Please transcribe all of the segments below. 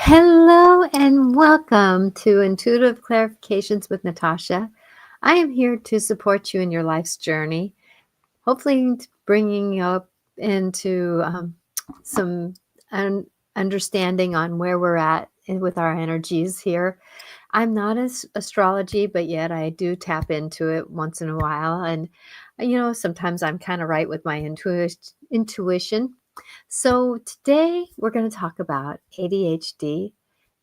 Hello and welcome to Intuitive Clarifications with Natasha. I am here to support you in your life's journey, hopefully bringing you up into some understanding on where we're at with our energies here. I'm not as astrology, but yet I do tap into it once in a while. And, sometimes I'm kind of right with my intuition. So today we're going to talk about ADHD,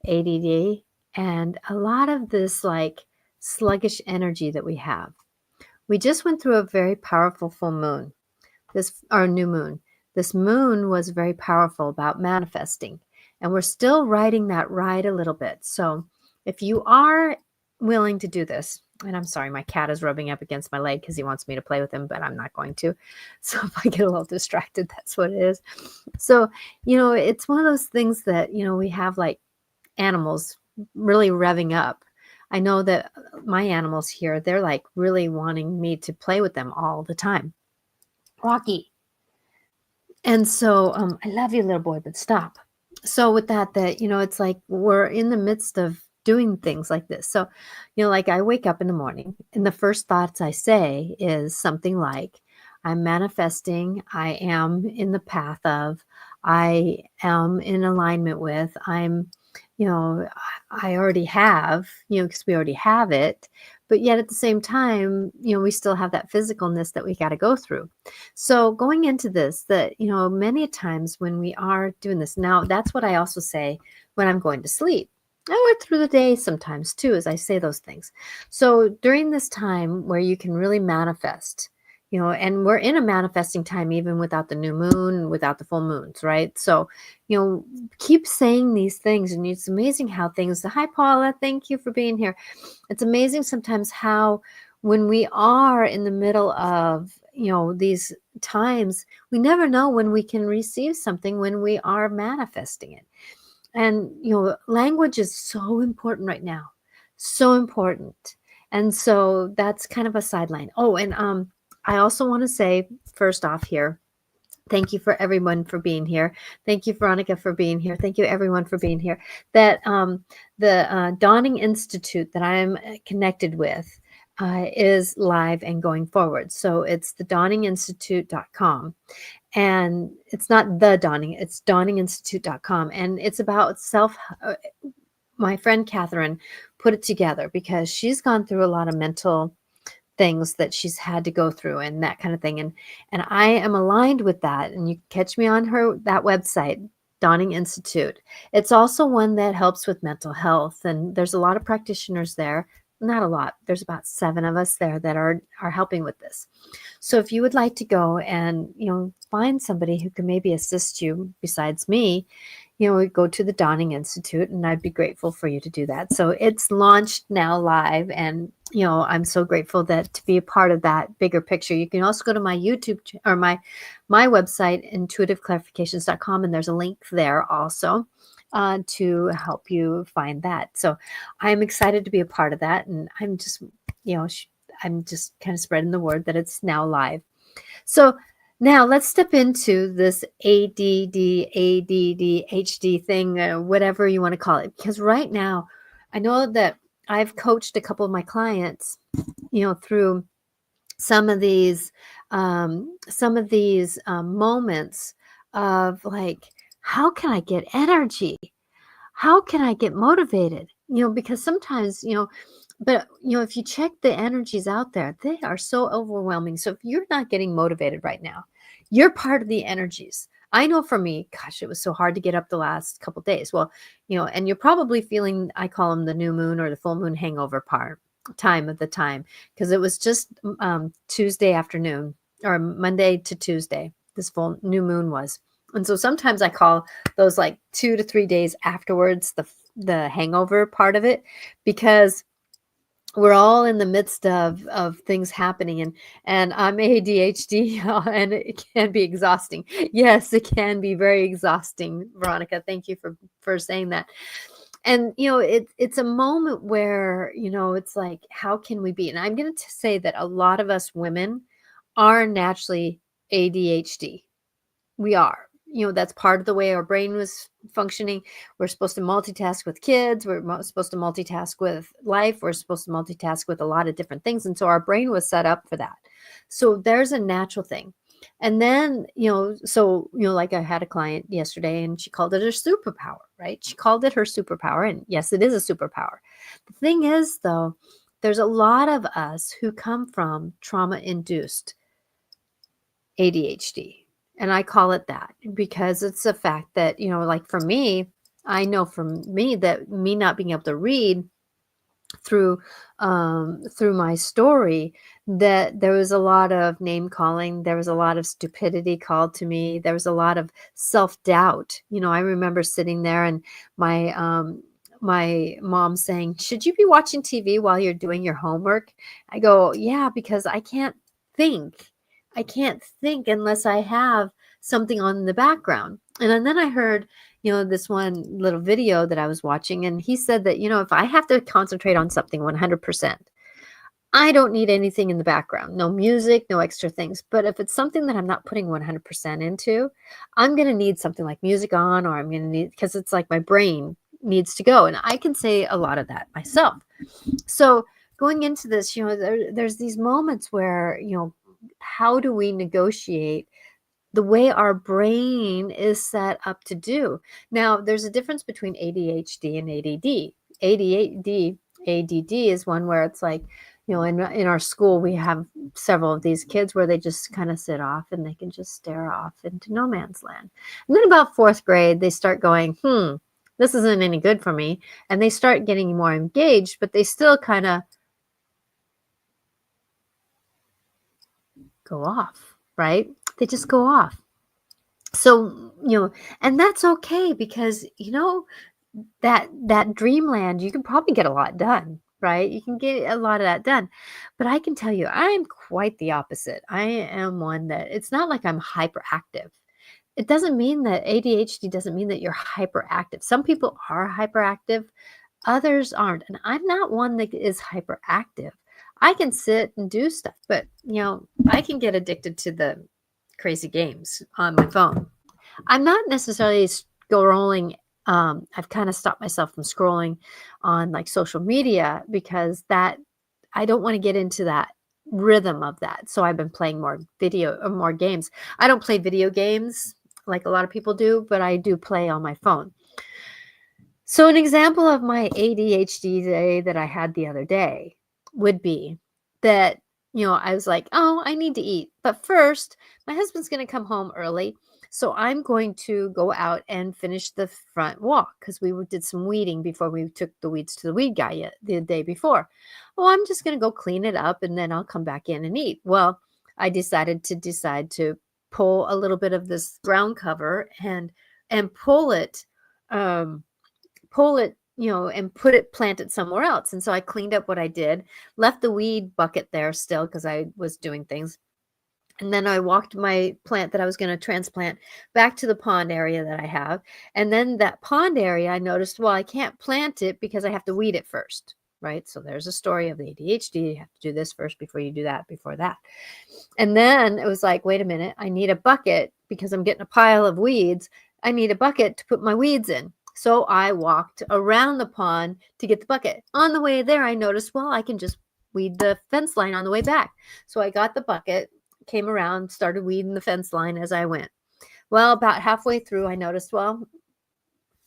ADD, and a lot of this like sluggish energy that we have. We just went through a very powerful full moon, this our new moon. This moon was very powerful about manifesting, and we're still riding that ride a little bit. So if you are willing to do this, and I'm sorry, my cat is rubbing up against my leg because he wants me to play with him, but I'm not going to. So if I get a little distracted, that's what it is. So, it's one of those things that, we have like animals really revving up. I know that my animals here, they're like really wanting me to play with them all the time. Rocky. And so I love you, little boy, but stop. So with that, it's like we're in the midst of doing things like this. So, like I wake up in the morning and the first thoughts I say is something like, I'm manifesting, I am in the path of, I am in alignment with, I already have, because we already have it. But yet at the same time, we still have that physicalness that we got to go through. So going into this, that, many times when we are doing this, now that's what I also say when I'm going to sleep. I work through the day sometimes too, as I say those things. So during this time where you can really manifest, and we're in a manifesting time even without the new moon, without the full moons, right? So, keep saying these things, and it's amazing how things, hi Paula, thank you for being here. It's amazing sometimes how when we are in the middle of, these times, we never know when we can receive something when we are manifesting it. And, language is so important right now. So important. And so that's kind of a sideline. Oh, and I also want to say first off here, thank you for everyone for being here. Thank you, Veronica, for being here. Thank you, everyone, for being here. That the Dawning Institute that I'm connected with is live and going forward. So it's the dawninginstitute.com. And it's not the Dawning, it's dawninginstitute.com. And it's about my friend Catherine put it together because she's gone through a lot of mental things that she's had to go through and that kind of thing. And I am aligned with that. And you catch me on that website, Dawning Institute. It's also one that helps with mental health. And there's a lot of practitioners there. Not a lot. There's about 7 of us there that are helping with this. So if you would like to go and, find somebody who can maybe assist you besides me, go to the Dawning Institute, and I'd be grateful for you to do that. So it's launched now live, and I'm so grateful that to be a part of that bigger picture. You can also go to my YouTube or my website, intuitiveclarifications.com, and there's a link there also to help you find that. So I'm excited to be a part of that, and I'm just I'm just kind of spreading the word that it's now live. So now let's step into this ADD, ADHD thing, whatever you want to call it, because right now I know that I've coached a couple of my clients, through some of these moments of like, how can I get energy? How can I get motivated? Because sometimes, but if you check the energies out there, they are so overwhelming. So if you're not getting motivated right now, you're part of the energies. I know for me, gosh, it was so hard to get up the last couple days. Well, and you're probably feeling, I call them the new moon or the full moon hangover time of the time, because it was just Tuesday afternoon or Monday to Tuesday, this full new moon was. And so sometimes I call those like 2 to 3 days afterwards, the hangover part of it, because we're all in the midst of things happening, and I'm ADHD, and it can be exhausting. Yes, it can be very exhausting. Veronica, thank you for saying that. And it's a moment where it's like, how can we be? And I'm going to say that a lot of us women are naturally ADHD. We are. that's part of the way our brain was functioning. We're supposed to multitask with kids. We're supposed to multitask with life. We're supposed to multitask with a lot of different things. And so our brain was set up for that. So there's a natural thing. And then, like I had a client yesterday and she called it her superpower, right? She called it her superpower. And yes, it is a superpower. The thing is, though, there's a lot of us who come from trauma-induced ADHD. And I call it that because it's a fact that, like for me, I know from me that me not being able to read through through my story, that there was a lot of name calling, there was a lot of stupidity called to me, there was a lot of self-doubt. I remember sitting there and my mom saying, "Should you be watching TV while you're doing your homework?" I go, "Yeah, because think I can't think unless I have something on the background." And then I heard, this one little video that I was watching, and he said that, if I have to concentrate on something 100%, I don't need anything in the background, no music, no extra things. But if it's something that I'm not putting 100% into, I'm going to need something like music on, or I'm going to need, because it's like my brain needs to go. And I can say a lot of that myself. So going into this, there's these moments where, how do we negotiate the way our brain is set up to do? Now, there's a difference between ADHD and ADD. ADD is one where it's like, in our school, we have several of these kids where they just kind of sit off and they can just stare off into no man's land. And then about fourth grade, they start going, this isn't any good for me. And they start getting more engaged, but they still kind of go off, right? They just go off. So, and that's okay because, that dreamland, you can probably get a lot done, right? You can get a lot of that done. But I can tell you, I'm quite the opposite. I am one that it's not like I'm hyperactive. It doesn't mean that ADHD doesn't mean that you're hyperactive. Some people are hyperactive, others aren't. And I'm not one that is hyperactive. I can sit and do stuff, but I can get addicted to the crazy games on my phone. I'm not necessarily scrolling. I've kind of stopped myself from scrolling on like social media because that I don't want to get into that rhythm of that. So I've been playing more games. I don't play video games like a lot of people do, but I do play on my phone. So an example of my ADHD day that I had the other day would be that, I was like, oh, I need to eat. But first, my husband's going to come home early. So I'm going to go out and finish the front walk because we did some weeding before we took the weeds to the weed guy the day before. Oh, I'm just going to go clean it up and then I'll come back in and eat. Well, I decided to pull a little bit of this ground cover and pull it, and plant it somewhere else. And so I cleaned up what I did, left the weed bucket there still because I was doing things. And then I walked my plant that I was going to transplant back to the pond area that I have. And then that pond area, I noticed, well, I can't plant it because I have to weed it first, right? So there's a story of the ADHD. You have to do this first before you do that, before that. And then it was like, wait a minute, I need a bucket because I'm getting a pile of weeds. I need a bucket to put my weeds in. So I walked around the pond to get the bucket. On the way there, I noticed, well, I can just weed the fence line on the way back. So I got the bucket, came around, started weeding the fence line as I went. Well, about halfway through, I noticed, well,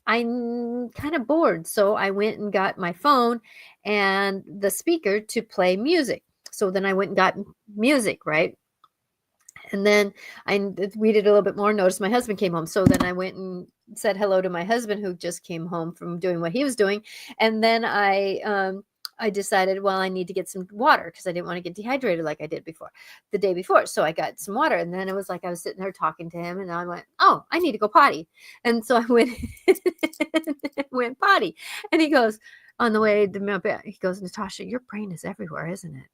I'm kind of bored. So I went and got my phone and the speaker to play music. So then I went and got music, right? And then I weeded a little bit more, noticed my husband came home. So then I went and said hello to my husband who just came home from doing what he was doing. And then I decided, well, I need to get some water because I didn't want to get dehydrated like I did the day before. So I got some water. And then it was like I was sitting there talking to him and I went, oh, I need to go potty. And so I went potty. And he goes, on the way to my bed, he goes, Natasha, your brain is everywhere, isn't it?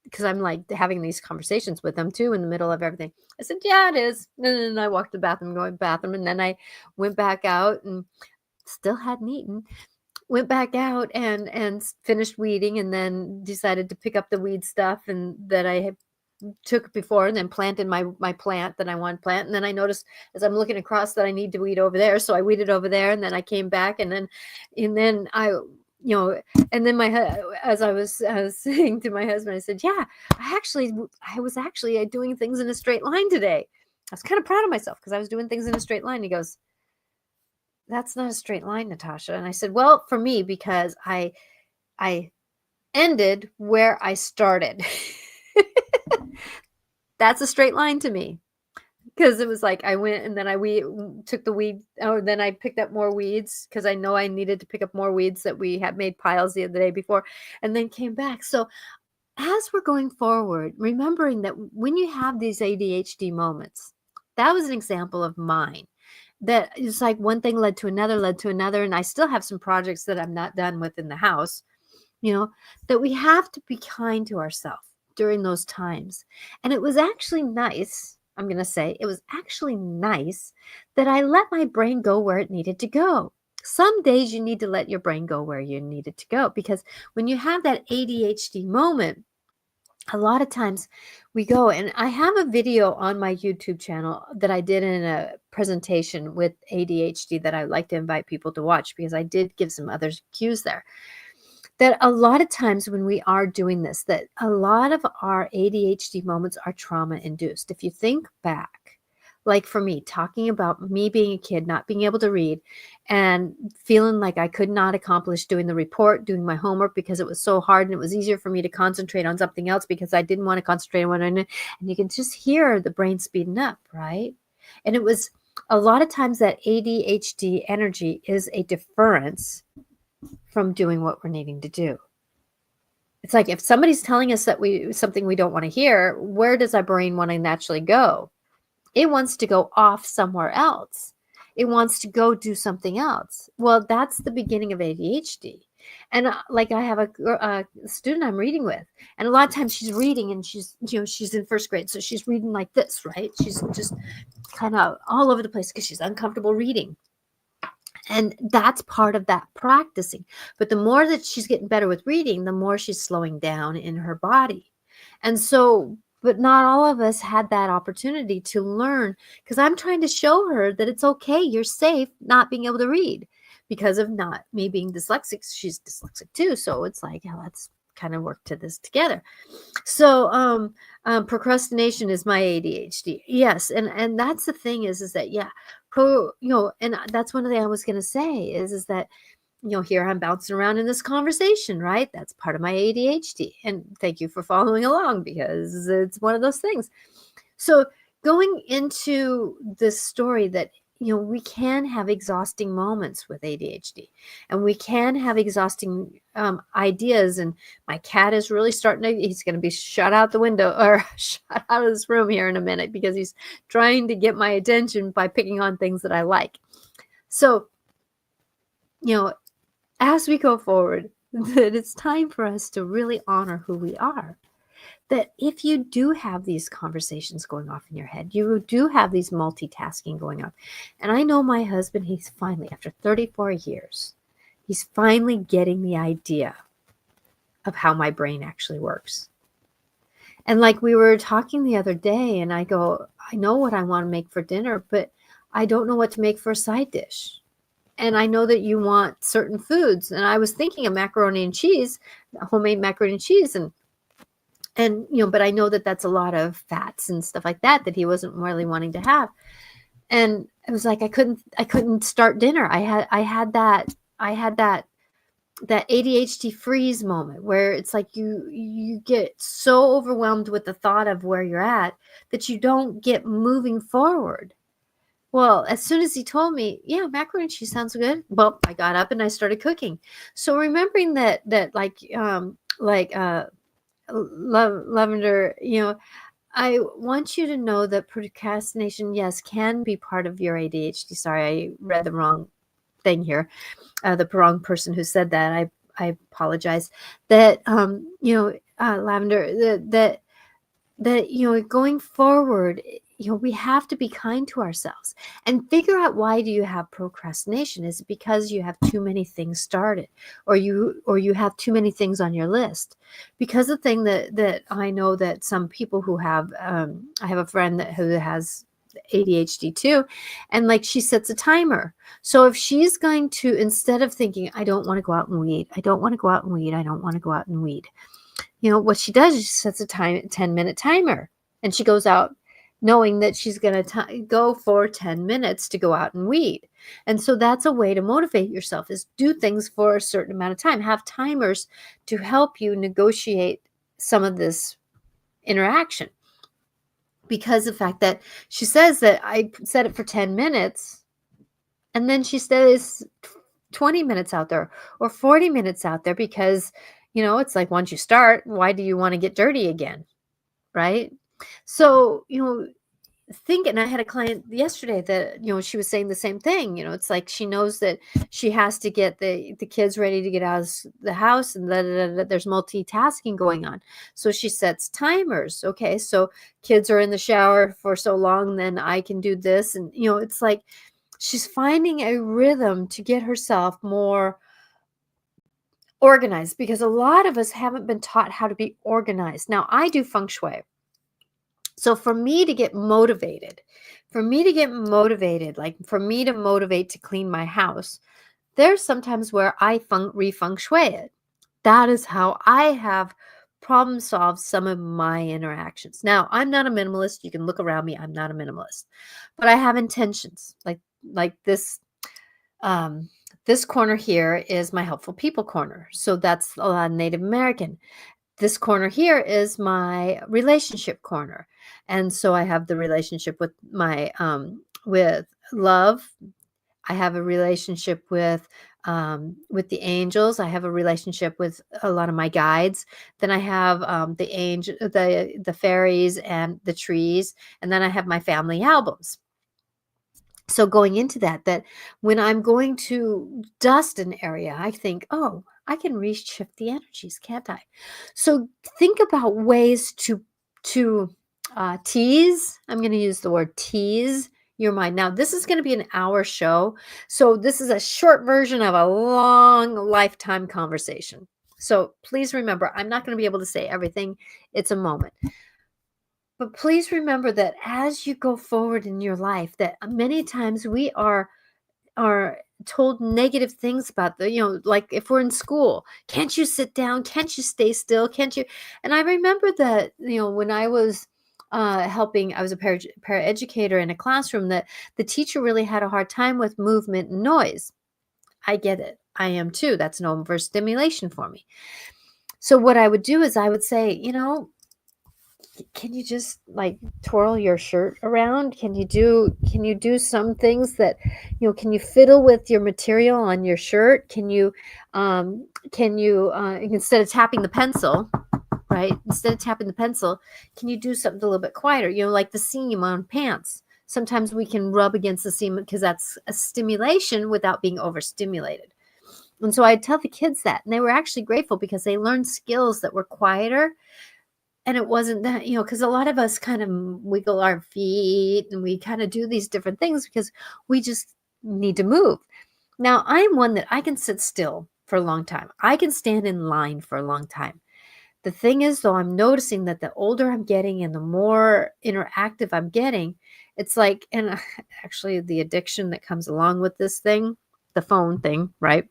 Because I'm like having these conversations with them too in the middle of everything. I said, yeah, it is. And then I walked to the bathroom, going to the bathroom. And then I went back out and still hadn't eaten. Went back out and finished weeding and then decided to pick up the weed stuff and that I had took before and then planted my plant that I want to plant. And then I noticed as I'm looking across that I need to weed over there. So I weeded over there, and then I came back, and then I, and then as I was saying to my husband, I said, yeah, I was actually doing things in a straight line today. I was kind of proud of myself because I was doing things in a straight line. He goes, that's not a straight line, Natasha. And I said, well, for me, because I ended where I started. That's a straight line to me. Because it was like I went and then took the weed. Oh, then I picked up more weeds because I know I needed to pick up more weeds that we had made piles the other day before, and then came back. So as we're going forward, remembering that when you have these ADHD moments, that was an example of mine. That it's like one thing led to another, and I still have some projects that I'm not done with in the house. That we have to be kind to ourselves during those times. And it was actually nice. I'm going to say it was actually nice that I let my brain go where it needed to go. Some days you need to let your brain go where you need it to go, because when you have that ADHD moment, a lot of times we go, and I have a video on my YouTube channel that I did in a presentation with ADHD that I like to invite people to watch, because I did give some other cues there. That a lot of times when we are doing this, that a lot of our ADHD moments are trauma induced. If you think back, like for me, talking about me being a kid, not being able to read and feeling like I could not accomplish doing the report, doing my homework because it was so hard, and it was easier for me to concentrate on something else because I didn't want to concentrate on what I knew. And you can just hear the brain speeding up, right? And it was a lot of times that ADHD energy is a deference from doing what we're needing to do. It's like if somebody's telling us that something we don't want to hear, where does our brain want to naturally go? It wants to go off somewhere else. It wants to go do something else. Well, that's the beginning of ADHD. And like I have a student I'm reading with, and a lot of times she's reading, and she's in first grade, so she's reading like this, right? She's just kind of all over the place because she's uncomfortable reading. And that's part of that practicing. But the more that she's getting better with reading, the more she's slowing down in her body. And so, but not all of us had that opportunity to learn, because I'm trying to show her that it's okay. You're safe not being able to read because of not me being dyslexic. She's dyslexic too. So it's like, let's kind of work to this together. So procrastination is my ADHD. Yes. And that's the thing is that, yeah, and that's one of the things I was going to say is that, here I'm bouncing around in this conversation, right? That's part of my ADHD. And thank you for following along, because it's one of those things. So going into this story that, we can have exhausting moments with ADHD, and we can have exhausting ideas. And my cat is really he's going to be shut out the window or shut out of this room here in a minute, because he's trying to get my attention by picking on things that I like. So, as we go forward, that it's time for us to really honor who we are. That if you do have these conversations going off in your head, you do have these multitasking going on. And I know my husband, he's finally, after 34 years, he's finally getting the idea of how my brain actually works. And like we were talking the other day, and I go, I know what I want to make for dinner, but I don't know what to make for a side dish. And I know that you want certain foods. And I was thinking of macaroni and cheese, homemade macaroni and cheese, and but I know that that's a lot of fats and stuff like that he wasn't really wanting to have. And it was like I couldn't start dinner. I had that ADHD freeze moment where it's like you get so overwhelmed with the thought of where you're at that you don't get moving forward. Well, as soon as he told me, yeah, macaroni and cheese sounds good, well, I got up and I started cooking. So remembering that Lavender, I want you to know that procrastination, yes, can be part of your ADHD. Sorry, I read the wrong thing here. The wrong person who said that. I apologize. That, Lavender, that going forward, we have to be kind to ourselves and figure out, why do you have procrastination? Is it because you have too many things started, or you have too many things on your list? Because the thing that I know that some people who have, I have a friend who has ADHD too, and like, she sets a timer. So if she's going to, instead of thinking, I don't want to go out and weed, I don't want to go out and weed, I don't want to go out and weed, what she does is she sets a 10-minute timer, and she goes out knowing that she's going to go for 10 minutes to go out and weed. And so that's a way to motivate yourself, is do things for a certain amount of time. Have timers to help you negotiate some of this interaction. Because the fact that she says that I set it for 10 minutes, and then she stays 20 minutes out there or 40 minutes out there, because, it's like, once you start, why do you want to get dirty again? Right? So, and I had a client yesterday that, she was saying the same thing. It's like, she knows that she has to get the kids ready to get out of the house, and there's multitasking going on. So she sets timers. Okay, so kids are in the shower for so long, then I can do this. And, it's like, she's finding a rhythm to get herself more organized, because a lot of us haven't been taught how to be organized. Now, I do feng shui. So for me to get motivated, like for me to motivate to clean my house, there's sometimes where I re-feng shui it. That is how I have problem solved some of my interactions. Now, I'm not a minimalist. You can look around me. I'm not a minimalist, but I have intentions. Like this, this corner here is my helpful people corner. So that's a lot of Native American. This corner here is my relationship corner. And so I have the relationship with my, with love. I have a relationship with the angels. I have a relationship with a lot of my guides. Then I have the fairies and the trees. And then I have my family albums. So going into that when I'm going to dust an area, I think, oh, I can reshift the energies, can't I? So think about ways to tease. I'm going to use the word tease your mind. Now, this is going to be an hour show. So this is a short version of a long lifetime conversation. So please remember, I'm not going to be able to say everything. It's a moment. But please remember that as you go forward in your life, that many times we are told negative things about like if we're in school, can't you sit down? Can't you stay still? Can't you? And I remember that, when I was helping, I was a paraeducator in a classroom, that the teacher really had a hard time with movement and noise. I get it. I am too. That's an overstimulation for me. So what I would do is I would say, can you just like twirl your shirt around? Can you do some things that, can you fiddle with your material on your shirt? Can you instead of tapping the pencil, right? Instead of tapping the pencil, can you do something a little bit quieter? Like the seam on pants. Sometimes we can rub against the seam because that's a stimulation without being overstimulated. And so I tell the kids that, and they were actually grateful because they learned skills that were quieter. And it wasn't that, because a lot of us kind of wiggle our feet and we kind of do these different things because we just need to move. Now, I'm one that I can sit still for a long time. I can stand in line for a long time. The thing is, though, I'm noticing that the older I'm getting and the more interactive I'm getting, it's like, and actually the addiction that comes along with this thing, the phone thing, right?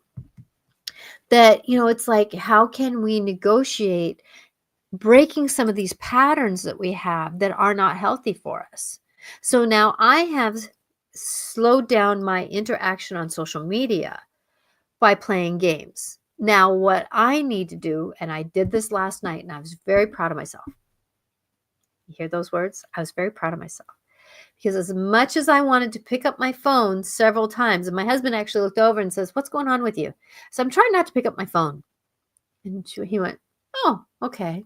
That, it's like, how can we negotiate breaking some of these patterns that we have that are not healthy for us? So now I have slowed down my interaction on social media by playing games. Now, what I need to do, and I did this last night, and I was very proud of myself. You hear those words? I was very proud of myself. Because as much as I wanted to pick up my phone several times, and my husband actually looked over and says, "What's going on with you?" So I'm trying not to pick up my phone. And he went, "Oh, okay."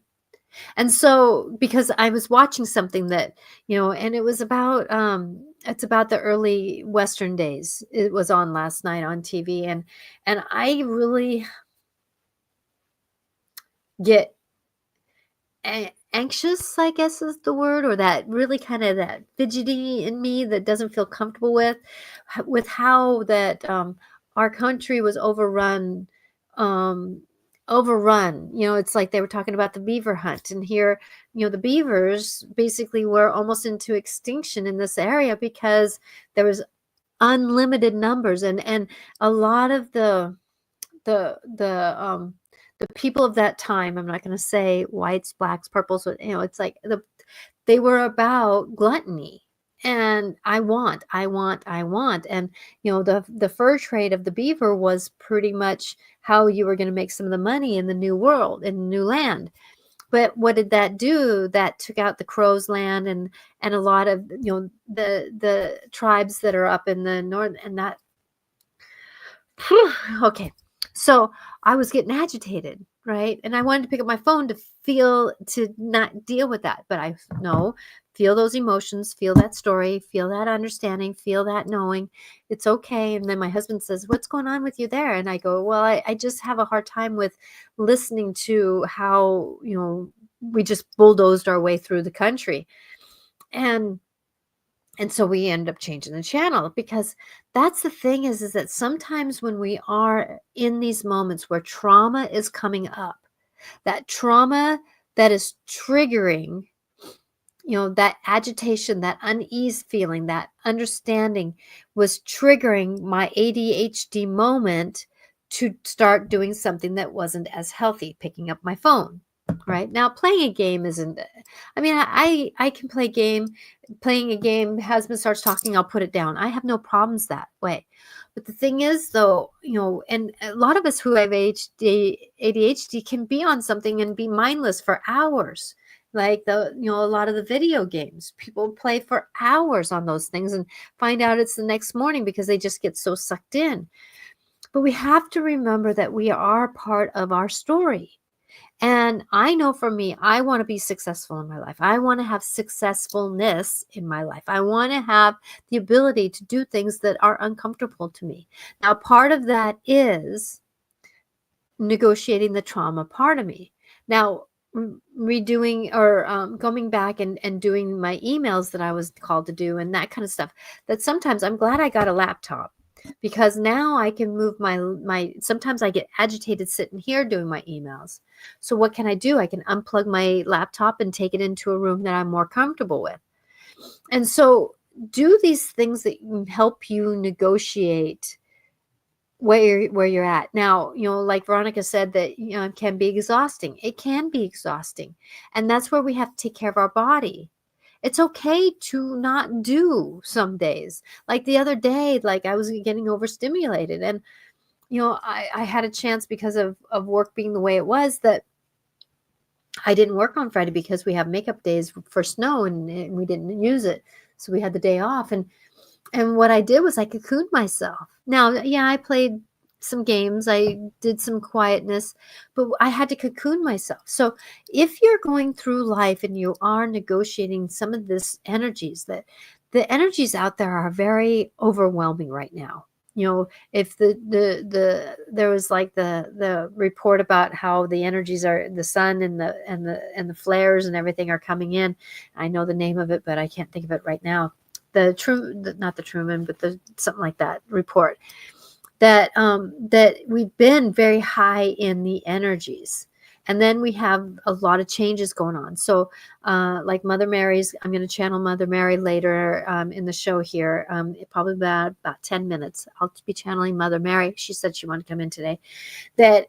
And so, because I was watching something that, and it was about, it's about the early Western days. It was on last night on TV. And I really get anxious, I guess is the word, or that really kind of that fidgety in me that doesn't feel comfortable with how that our country was um, overrun. It's like they were talking about the beaver hunt, and here, the beavers basically were almost into extinction in this area because there was unlimited numbers, and a lot of the the um the people of that time, I'm not going to say whites, blacks, purples, but it's like they were about gluttony and I want. And the fur trade of the beaver was pretty much how you were going to make some of the money in the new world, in the new land. But what did that do? That took out the Crows land and a lot of the tribes that are up in the north, and that okay. So I was getting agitated, right? And I wanted to pick up my phone to not deal with that. But no, feel those emotions, feel that story, feel that understanding, feel that knowing. It's okay. And then my husband says, "What's going on with you there?" And I go, "Well, I just have a hard time with listening to how, we just bulldozed our way through the country." And so we end up changing the channel, because that's the thing is that sometimes when we are in these moments where trauma is coming up, that trauma that is triggering, that agitation, that unease feeling, that understanding was triggering my ADHD moment to start doing something that wasn't as healthy, picking up my phone. Right now, playing a game isn't. I mean, I can play game. Playing a game, husband starts talking, I'll put it down. I have no problems that way. But the thing is, though, and a lot of us who have ADHD can be on something and be mindless for hours. Like a lot of the video games, people play for hours on those things and find out it's the next morning because they just get so sucked in. But we have to remember that we are part of our story. And I know for me, I want to be successful in my life. I want to have successfulness in my life. I want to have the ability to do things that are uncomfortable to me. Now, part of that is negotiating the trauma part of me. Now, redoing or going back and doing my emails that I was called to do and that kind of stuff, that sometimes I'm glad I got a laptop, because now I can move my sometimes I get agitated sitting here doing my emails. So what can I do? I can unplug my laptop and take it into a room that I'm more comfortable with. And so do these things that can help you negotiate where you're at. Now, like Veronica said, that it can be exhausting. It can be exhausting. And that's where we have to take care of our body. It's okay to not do some days. Like the other day, like I was getting overstimulated, and I had a chance because of work being the way it was, that I didn't work on Friday because we have makeup days for snow and we didn't use it. So we had the day off, and what I did was I cocooned myself. Now, yeah, I played some games. I did some quietness, but I had to cocoon myself. So if you're going through life and you are negotiating some of this energies, that the energies out there are very overwhelming right now. If there was like the report about how the energies are, the sun and the flares and everything are coming in. I know the name of it, but I can't think of it right now. Not the Truman, but something like that report, that we've been very high in the energies, and then we have a lot of changes going on. So like Mother Mary's, I'm going to channel Mother Mary later in the show here, probably about 10 minutes. I'll be channeling Mother Mary. She said she wanted to come in today. That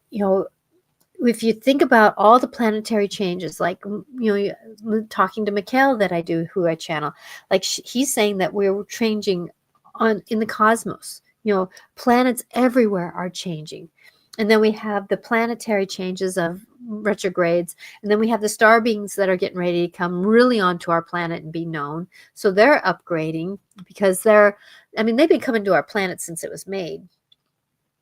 if you think about all the planetary changes, like, talking to Mikhail that I do, who I channel, like he's saying that we're changing in the cosmos, planets everywhere are changing. And then we have the planetary changes of retrogrades. And then we have the star beings that are getting ready to come really onto our planet and be known. So they're upgrading because they've been coming to our planet since it was made.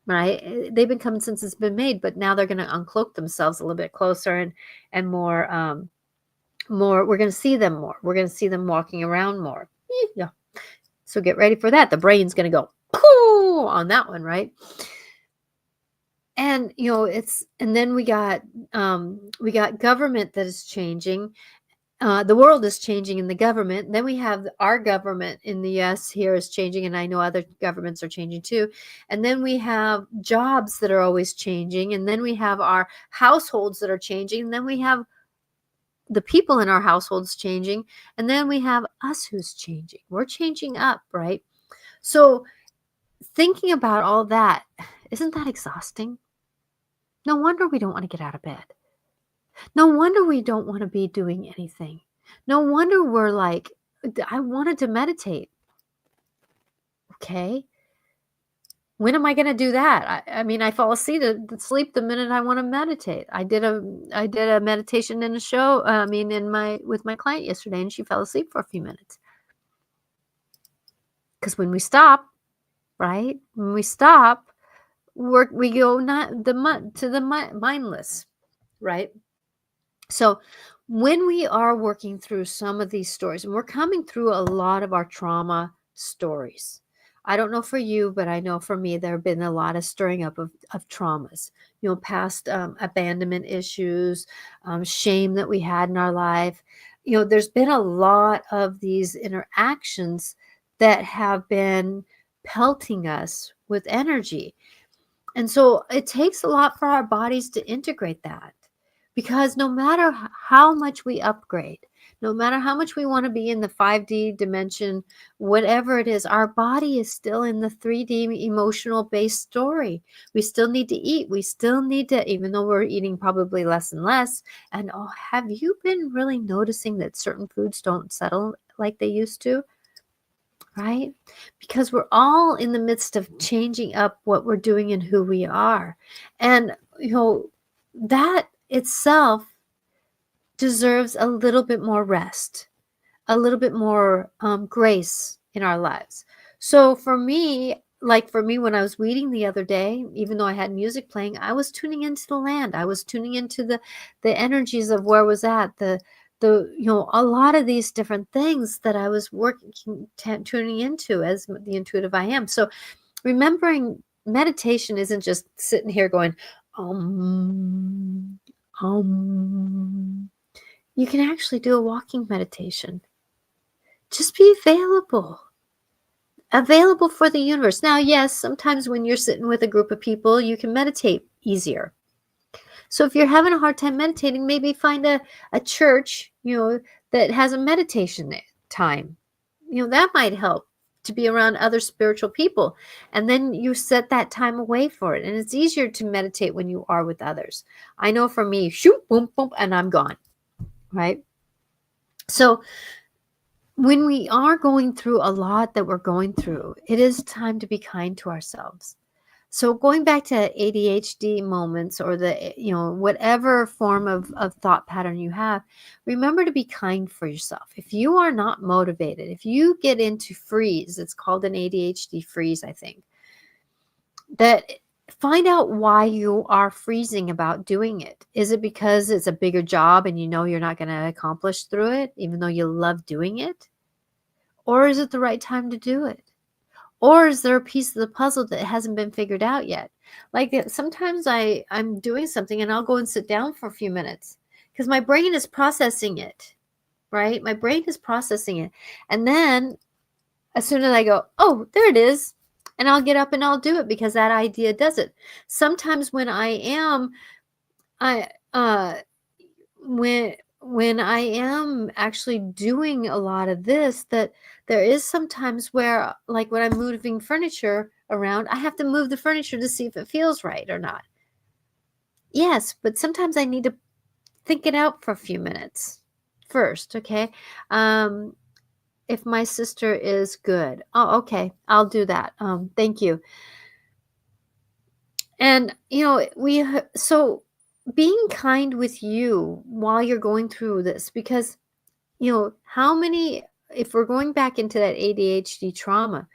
Right? They've been coming since it's been made, but now they're going to uncloak themselves a little bit closer and more, we're going to see them more. We're going to see them walking around more. Yeah. So get ready for that. The brain's going to go cool on that one, right? And, and then we got government that is changing. The world is changing in the government. Then we have our government in the US here is changing, and I know other governments are changing too. And then we have jobs that are always changing, and then we have our households that are changing, and then we have the people in our households changing, and then we have us who's changing. We're changing up, right? So thinking about all that, isn't that exhausting? No wonder we don't want to get out of bed. No wonder we don't want to be doing anything. No wonder we're like, I wanted to meditate. Okay. When am I going to do that? I mean, I fall asleep the minute I want to meditate. I did a meditation in a show. I mean, with my client yesterday, and she fell asleep for a few minutes. Because when we stop, right? When we stop, we go to the mindless, right? So when we are working through some of these stories, and we're coming through a lot of our trauma stories. I don't know for you, but I know for me, there have been a lot of stirring up of traumas, past abandonment issues, shame that we had in our life. There's been a lot of these interactions that have been pelting us with energy. And so it takes a lot for our bodies to integrate that. Because no matter how much we upgrade, no matter how much we want to be in the 5D dimension, whatever it is, our body is still in the 3D emotional based story. We still need to eat. We still need to, even though we're eating probably less and less. And have you been really noticing that certain foods don't settle like they used to? Right? Because we're all in the midst of changing up what we're doing and who we are. And, that itself deserves a little bit more rest, a little bit more grace in our lives. So for me, when I was weeding the other day, even though I had music playing, I was tuning into the land. I was tuning into the energies of where I was at, a lot of these different things that I was tuning into as the intuitive I am. So remembering meditation isn't just sitting here going, you can actually do a walking meditation. Just be available for the universe. Now, yes, sometimes when you're sitting with a group of people, you can meditate easier. So if you're having a hard time meditating, maybe find a church, that has a meditation time. That might help to be around other spiritual people. And then you set that time away for it. And it's easier to meditate when you are with others. I know for me, shoot, boom, boom, and I'm gone. Right? So when we are going through a lot that we're going through, it is time to be kind to ourselves. So going back to ADHD moments or whatever form of thought pattern you have, remember to be kind for yourself. If you are not motivated, if you get into freeze, it's called an ADHD freeze, I think, that find out why you are freezing about doing it. Is it because it's a bigger job and you're not going to accomplish through it, even though you love doing it? Or is it the right time to do it? Or is there a piece of the puzzle that hasn't been figured out yet? Like sometimes I'm doing something and I'll go and sit down for a few minutes because my brain is processing it, right? My brain is processing it. And then as soon as I go, oh, there it is. And I'll get up and I'll do it because that idea does it. Sometimes when when I am actually doing a lot of this, that there is sometimes where, like when I'm moving furniture around, I have to move the furniture to see if it feels right or not. Yes, but sometimes I need to think it out for a few minutes first, okay? If my sister is good. Oh, okay, I'll do that. Thank you. And, so being kind with you while you're going through this, because, how many, if we're going back into that ADHD trauma,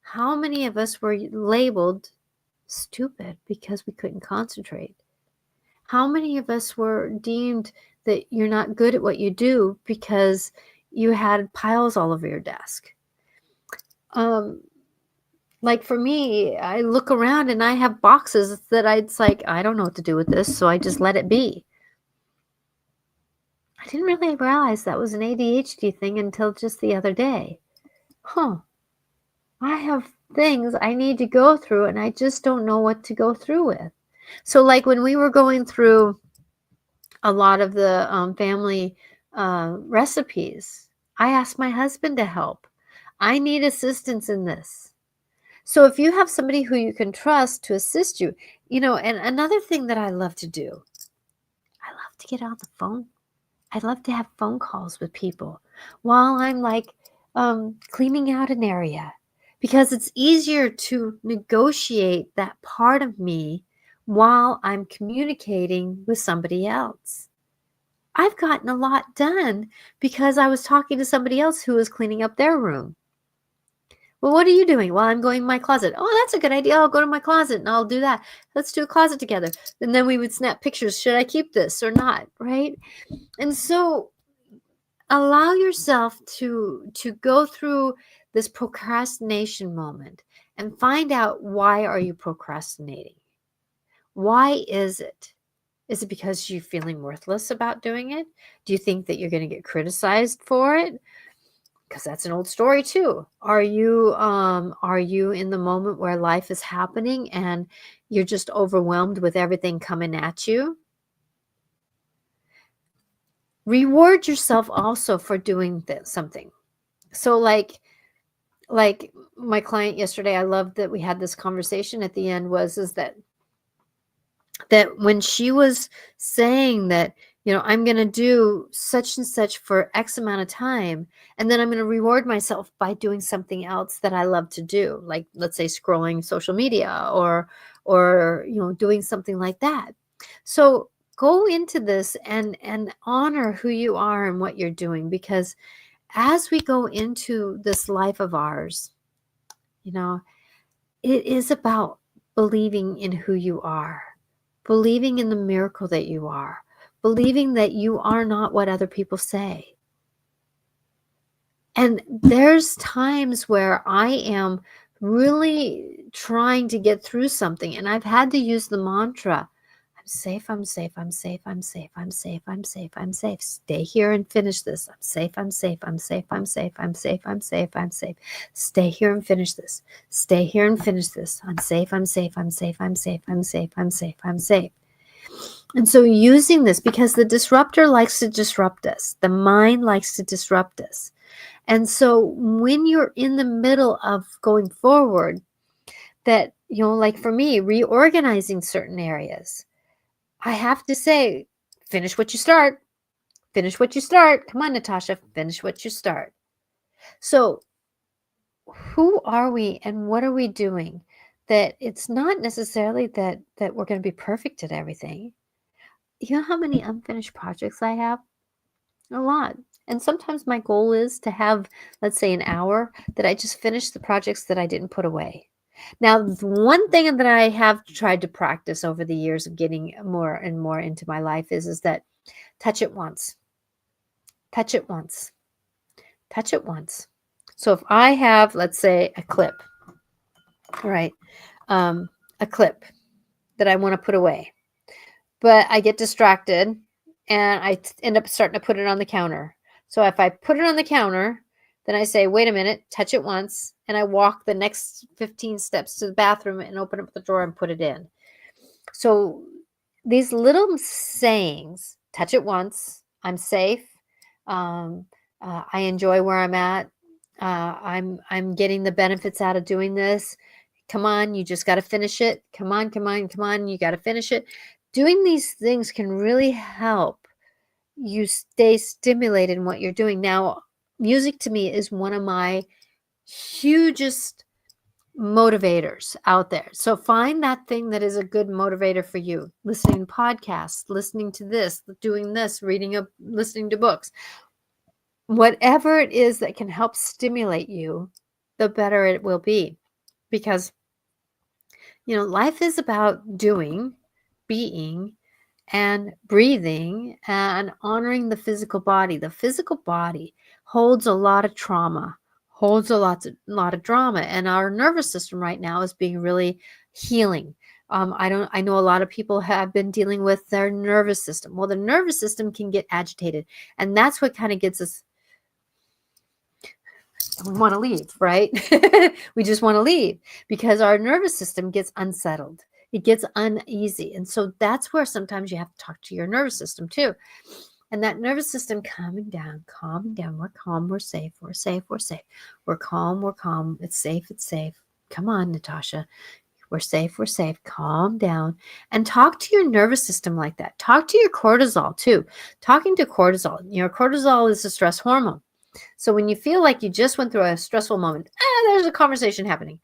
how many of us were labeled stupid because we couldn't concentrate? How many of us were deemed that you're not good at what you do because you had piles all over your desk? Like for me, I look around and I have boxes that it's like, I don't know what to do with this, so I just let it be. I didn't really realize that was an ADHD thing until just the other day. Huh. I have things I need to go through and I just don't know what to go through with. So like when we were going through a lot of the family recipes, I asked my husband to help. I need assistance in this. So if you have somebody who you can trust to assist you, and another thing that I love to do, I love to get on the phone. I love to have phone calls with people while I'm like cleaning out an area, because it's easier to negotiate that part of me while I'm communicating with somebody else. I've gotten a lot done because I was talking to somebody else who was cleaning up their room. Well, what are you doing? Well, I'm going to my closet. Oh, that's a good idea. I'll go to my closet and I'll do that. Let's do a closet together. And then we would snap pictures. Should I keep this or not? Right? And so allow yourself to go through this procrastination moment and find out, why are you procrastinating? Why is it? Is it because you're feeling worthless about doing it? Do you think that you're going to get criticized for it? Because that's an old story too. Are you in the moment where life is happening and you're just overwhelmed with everything coming at you? Reward yourself also for doing something. So like my client yesterday, I loved that we had this conversation at the end, is that when she was saying that, I'm going to do such and such for X amount of time, and then I'm going to reward myself by doing something else that I love to do, like let's say scrolling social media or doing something like that. So go into this and honor who you are and what you're doing, because as we go into this life of ours, it is about believing in who you are, believing in the miracle that you are, believing that you are not what other people say. And there's times where I am really trying to get through something, and I've had to use the mantra, I'm safe, I'm safe, I'm safe, I'm safe, I'm safe, I'm safe, I'm safe. Stay here and finish this. I'm safe, I'm safe, I'm safe, I'm safe, I'm safe, I'm safe, I'm safe. Stay here and finish this. Stay here and finish this. I'm safe, I'm safe, I'm safe, I'm safe, I'm safe, I'm safe, I'm safe. And so using this, because the disruptor likes to disrupt us, the mind likes to disrupt us. And so when you're in the middle of going forward, that, like for me, reorganizing certain areas, I have to say, finish what you start. Finish what you start. Come on, Natasha, finish what you start. So who are we and what are we doing? That it's not necessarily that we're going to be perfect at everything. You know how many unfinished projects I have? A lot. And sometimes my goal is to have, let's say, an hour that I just finish the projects that I didn't put away. Now, the one thing that I have tried to practice over the years of getting more and more into my life is that touch it once. Touch it once. Touch it once. So if I have, let's say, a clip, right? A clip that I want to put away, but I get distracted and I end up starting to put it on the counter. So if I put it on the counter, then I say, wait a minute, touch it once, and I walk the next 15 steps to the bathroom and open up the drawer and put it in. So these little sayings, touch it once, I'm safe, I enjoy where I'm at, I'm getting the benefits out of doing this. Come on, you just got to finish it. Come on, come on, come on, you got to finish it. Doing these things can really help you stay stimulated in what you're doing. Now, music to me is one of my hugest motivators out there. So find that thing that is a good motivator for you. Listening to podcasts, listening to this, doing this, listening to books. Whatever it is that can help stimulate you, the better it will be. Because, life is about doing, being, and breathing and honoring the physical body. The physical body holds a lot of trauma, holds lot of drama, and our nervous system right now is being really healing. I know a lot of people have been dealing with their nervous system. Well, the nervous system can get agitated, and that's what kind of gets us. We want to leave, right? We just want to leave because our nervous system gets unsettled. It gets uneasy, and so that's where sometimes you have to talk to your nervous system too. And that nervous system calming down, calming down. We're calm, we're safe, we're safe, we're safe. We're calm, it's safe, it's safe. Come on, Natasha. We're safe, we're safe. Calm down and talk to your nervous system like that. Talk to your cortisol too. Talking to cortisol, cortisol is a stress hormone. So when you feel like you just went through a stressful moment, there's a conversation happening.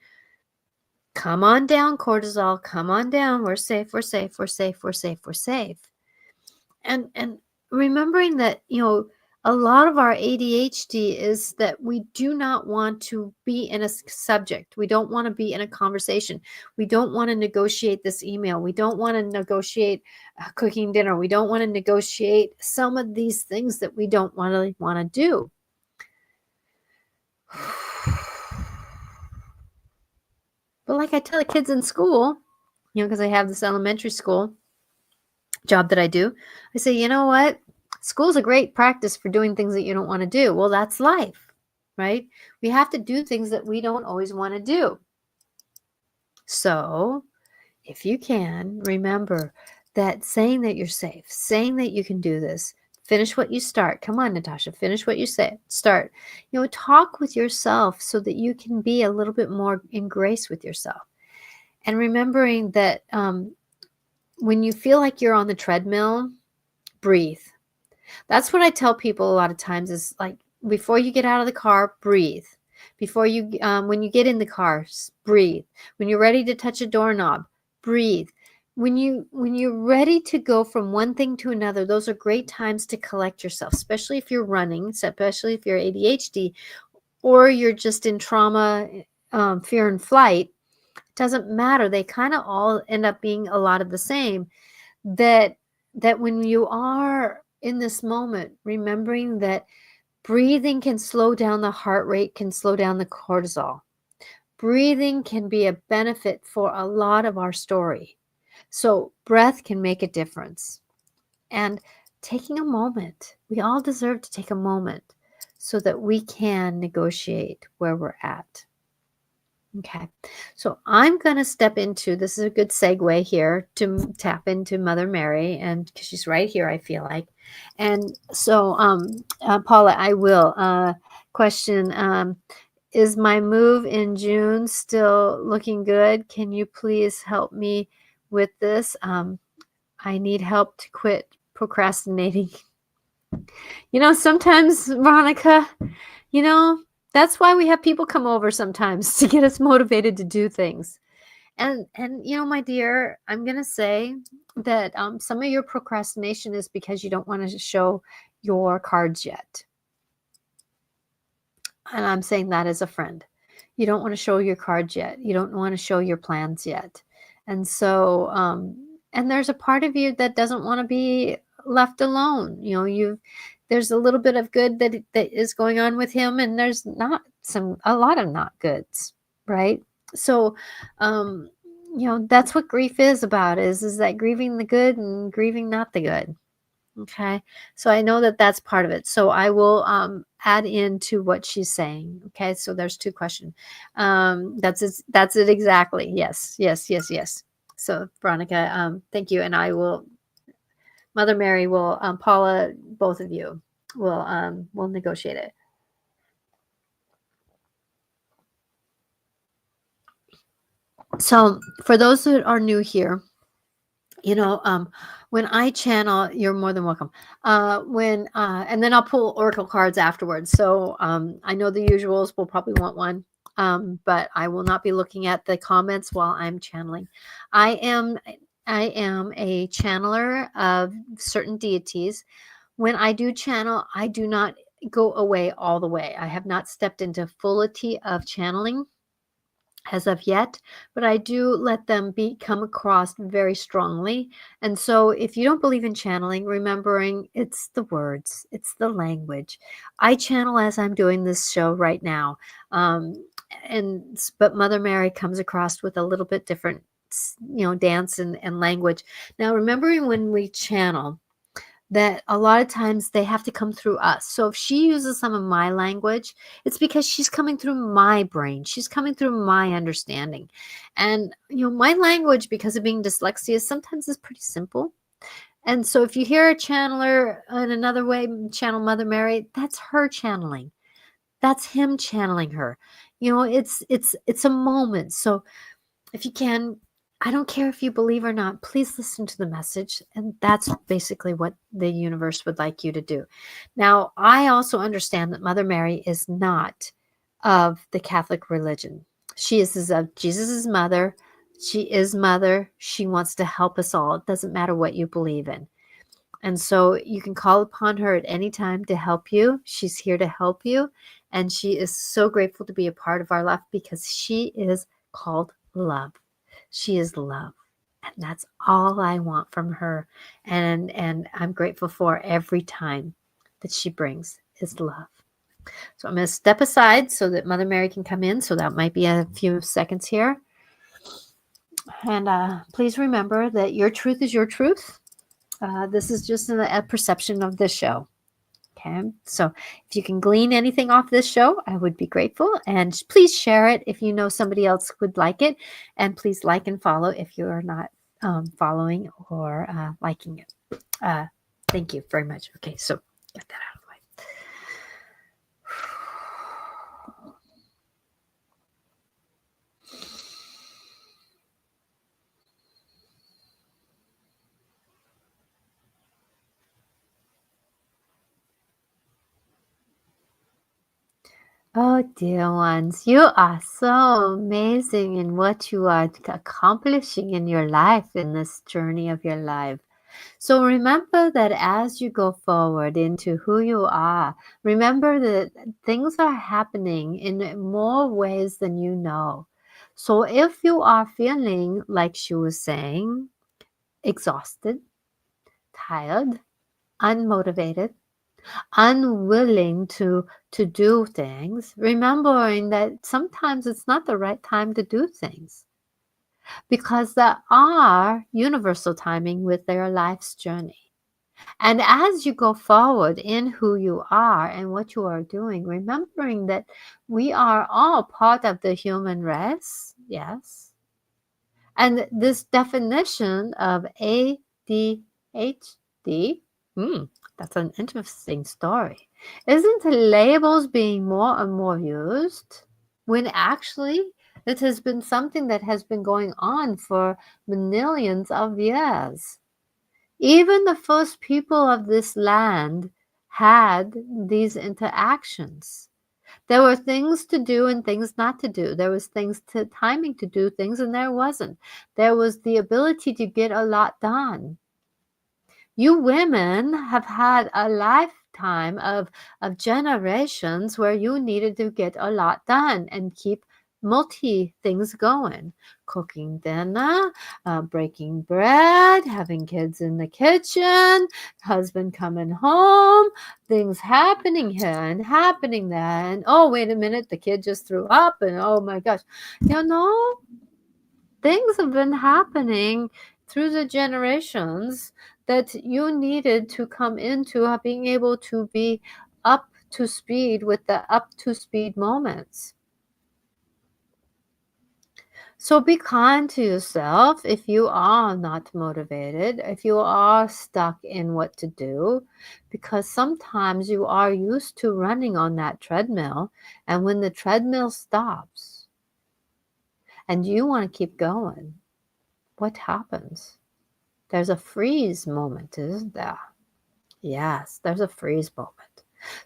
Come on down, cortisol. Come on down. We're safe, we're safe, we're safe, we're safe, we're safe. And remembering that, a lot of our ADHD is that we do not want to be in a subject. We don't want to be in a conversation. We don't want to negotiate this email. We don't want to negotiate cooking dinner. We don't want to negotiate some of these things that we don't really want to do. But like I tell the kids in school, because I have this elementary school job that I do, I say, you know what? School's a great practice for doing things that you don't want to do. Well, that's life, right? We have to do things that we don't always want to do. So if you can, remember that saying that you're safe, saying that you can do this, finish what you start. Come on, Natasha, finish what you say. Start. Talk with yourself so that you can be a little bit more in grace with yourself. And remembering that when you feel like you're on the treadmill, breathe. That's what I tell people a lot of times is like, before you get out of the car, breathe. Before you, when you get in the car, breathe. When you're ready to touch a doorknob, breathe. When you're ready to go from one thing to another, those are great times to collect yourself, especially if you're running, especially if you're ADHD, or you're just in trauma, fear and flight. It doesn't matter. They kind of all end up being a lot of the same. That when you are in this moment, remembering that breathing can slow down the heart rate, can slow down the cortisol. Breathing can be a benefit for a lot of our story. So breath can make a difference. And taking a moment, we all deserve to take a moment so that we can negotiate where we're at. Okay, so I'm going to step into, this is a good segue here to tap into Mother Mary, and because she's right here, I feel like. And so, Paula, I will question, is my move in June still looking good? Can you please help me with this? I need help to quit procrastinating. Sometimes, Veronica, that's why we have people come over sometimes, to get us motivated to do things. And my dear, I'm going to say that some of your procrastination is because you don't want to show your cards yet. And I'm saying that as a friend. You don't want to show your cards yet. You don't want to show your plans yet. And so, and there's a part of you that doesn't want to be left alone. There's a little bit of good that is going on with him, and there's a lot of not goods, right? So, that's what grief is about, is that grieving the good and grieving not the good. Okay. So I know that that's part of it. So I will add into what she's saying. Okay. So there's two questions. That's it exactly. Yes. So Veronica, thank you. And I will, Mother Mary will, Paula, both of you will negotiate it. So for those that are new here, when I channel, you're more than welcome. And then I'll pull oracle cards afterwards. So I know the usuals will probably want one, but I will not be looking at the comments while I'm channeling. I am a channeler of certain deities. When I do channel, I do not go away all the way. I have not stepped into fullity of channeling. as of yet, but I do let them come across very strongly. And so if you don't believe in channeling, remembering it's the words, it's the language. I channel as I'm doing this show right now. Um, but Mother Mary comes across with a little bit different dance and language. Now, remembering when we channel, that a lot of times they have to come through us. So if she uses some of my language, it's because she's coming through my brain. She's coming through my understanding. And, my language, because of being dyslexia, sometimes is pretty simple. And so if you hear a channeler in another way channel Mother Mary, that's her channeling. That's him channeling her. It's a moment. So if you can, I don't care if you believe or not, please listen to the message. And that's basically what the universe would like you to do. Now, I also understand that Mother Mary is not of the Catholic religion. She is of Jesus' mother. She is mother. She wants to help us all. It doesn't matter what you believe in. And so you can call upon her at any time to help you. She's here to help you. And she is so grateful to be a part of our life because she is called love. She is love. And that's all I want from her. And I'm grateful for every time that she brings is love. So I'm going to step aside so that Mother Mary can come in. So that might be a few seconds here. And please remember that your truth is your truth. This is just a perception of the show. Okay, so if you can glean anything off this show, I would be grateful. And please share it if you know somebody else would like it. And please like and follow if you are not following or liking it. Thank you very much. Okay, so get that out of the way. Oh, dear ones, you are so amazing in what you are accomplishing in your life, in this journey of your life. So remember that as you go forward into who you are, remember that things are happening in more ways than you know. So if you are feeling, like she was saying, exhausted, tired, unmotivated, unwilling to do things, remembering that sometimes it's not the right time to do things because there are universal timing with their life's journey. And as you go forward in who you are and what you are doing, remembering that we are all part of the human race, yes. And this definition of ADHD, that's an interesting story. Isn't labels being more and more used when actually it has been something that has been going on for millions of years? Even the first people of this land had these interactions. There were things to do and things not to do. There was timing to do things and there wasn't. There was the ability to get a lot done. You women have had a lifetime of generations where you needed to get a lot done and keep multi things going. Cooking dinner, breaking bread, having kids in the kitchen, husband coming home, things happening here and happening there. And oh, wait a minute, the kid just threw up and oh my gosh. Things have been happening through the generations that you needed to come into being able to be up to speed with the up to speed moments. So be kind to yourself if you are not motivated, if you are stuck in what to do, because sometimes you are used to running on that treadmill, and when the treadmill stops and you want to keep going, what happens? There's a freeze moment, isn't there? Yes, there's a freeze moment.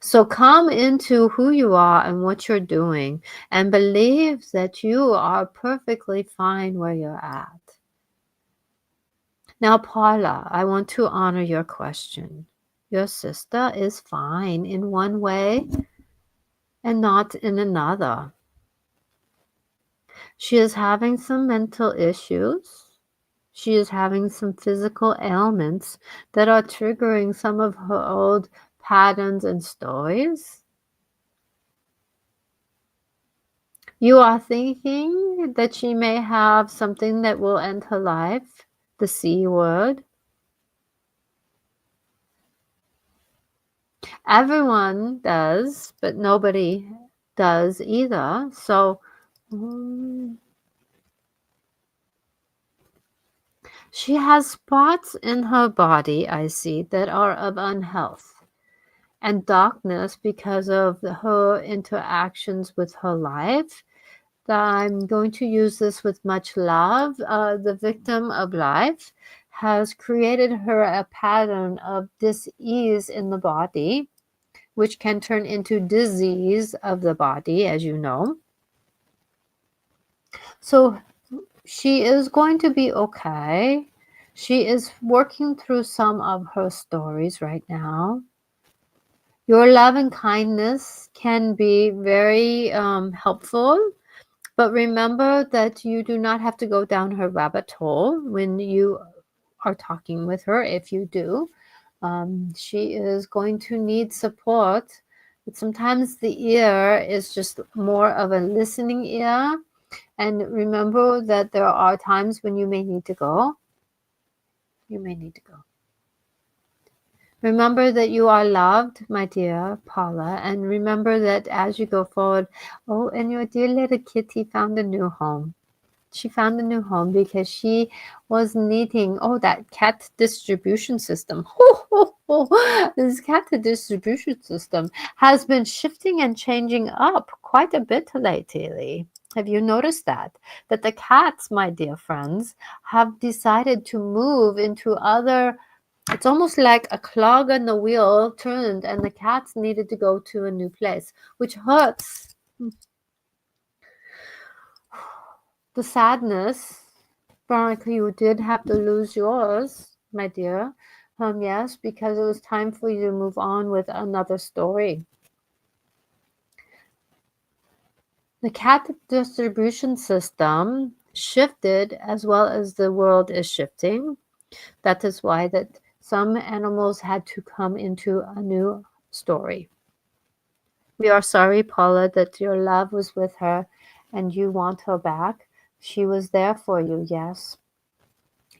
So come into who you are and what you're doing and believe that you are perfectly fine where you're at. Now, Paula, I want to honor your question. Your sister is fine in one way and not in another. She is having some mental issues. She is having some physical ailments that are triggering some of her old patterns and stories. You are thinking that she may have something that will end her life, the C word. Everyone does, but nobody does either. So she has spots in her body, I see, that are of unhealth and darkness because of her interactions with her life. I'm going to use this with much love. The victim of life has created her a pattern of dis-ease in the body, which can turn into disease of the body, as you know. So she is going to be okay. She is working through some of her stories right now. Your love and kindness can be very helpful, but remember that you do not have to go down her rabbit hole when you are talking with her. If you do, she is going to need support. But sometimes the ear is just more of a listening ear. And remember that there are times when you may need to go. You may need to go. Remember that you are loved, my dear Paula, and remember that as you go forward, oh, and your dear little kitty found a new home. She found a new home because she was needing, oh, that cat distribution system. This cat distribution system has been shifting and changing up quite a bit lately. Have you noticed that? That the cats, my dear friends, have decided to move into other. It's almost like a clog on the wheel turned and the cats needed to go to a new place, which hurts. The sadness, Veronica, you did have to lose yours, my dear. Yes, because it was time for you to move on with another story. The cat distribution system shifted as well as the world is shifting. That is why that some animals had to come into a new story. We are sorry, Paula, that your love was with her and you want her back. She was there for you, yes.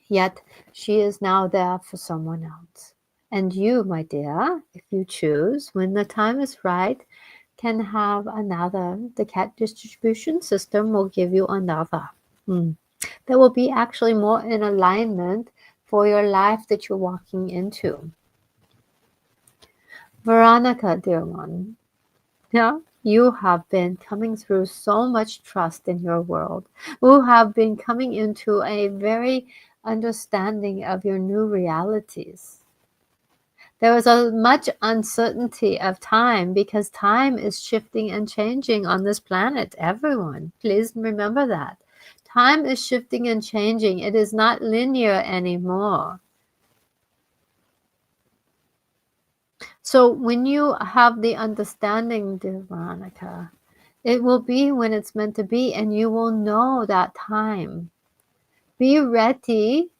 Yet she is now there for someone else. And you, my dear, if you choose, when the time is right, can have another. The cat distribution system will give you another. That will be actually more in alignment for your life that you're walking into. Veronica, dear one, yeah, you have been coming through so much trust in your world. You have been coming into a very understanding of your new realities. There was a much uncertainty of time because time is shifting and changing on this planet. Everyone, please remember that. Time is shifting and changing. It is not linear anymore. So when you have the understanding, dear Veronica, it will be when it's meant to be, and you will know that time. Be ready,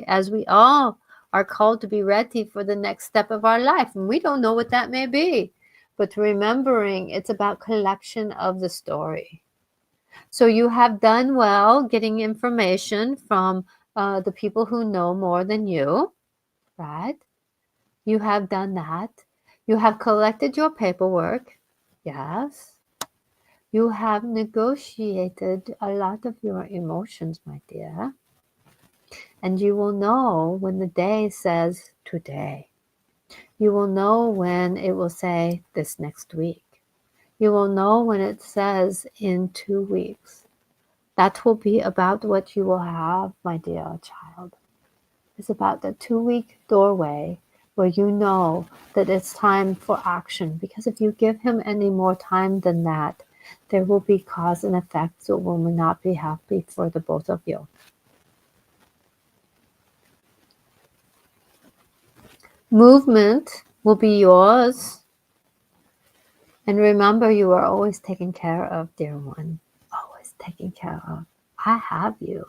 as we all are called to be ready for the next step of our life. And we don't know what that may be. But remembering it's about collection of the story. So you have done well getting information from the people who know more than you, right? You have done that. You have collected your paperwork. Yes. You have negotiated a lot of your emotions, my dear. And you will know when the day says today. You will know when it will say this next week. You will know when it says in 2 weeks. That will be about what you will have, my dear child. It's about the 2-week doorway where you know that it's time for action. Because if you give him any more time than that, there will be cause and effect that will not be happy for the both of you. Movement will be yours. And remember, you are always taken care of, dear one. taken care of. I have you.